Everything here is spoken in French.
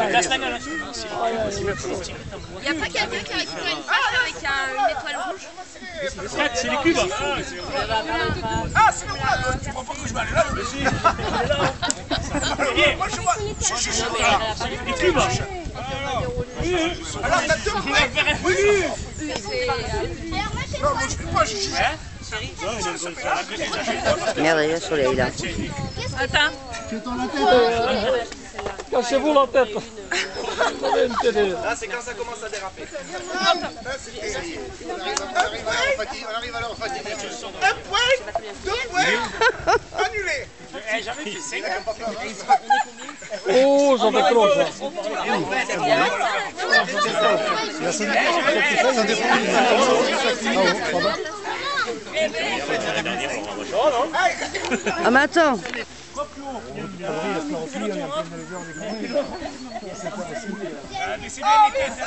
Place la gueule. Il n'y a pas quelqu'un qui a récupéré une fâche avec une étoile rouge? C'est les cubes. Ah, c'est le plat. Tu crois pas que je vais aller là? Moi, je vois. Les cubes. Alors, t'as deux points. Oui. Non, moi, je peux pas, je suis. Merde, il y a le soleil là. Attends. Cachez-vous la tête. Là, c'est quand ça commence à déraper. On arrive à leur fatiguer. Un point, deux points, annulé. Jamais fait 5. Oh, j'en décroche. Ah mais attends. C'est bien les têtes.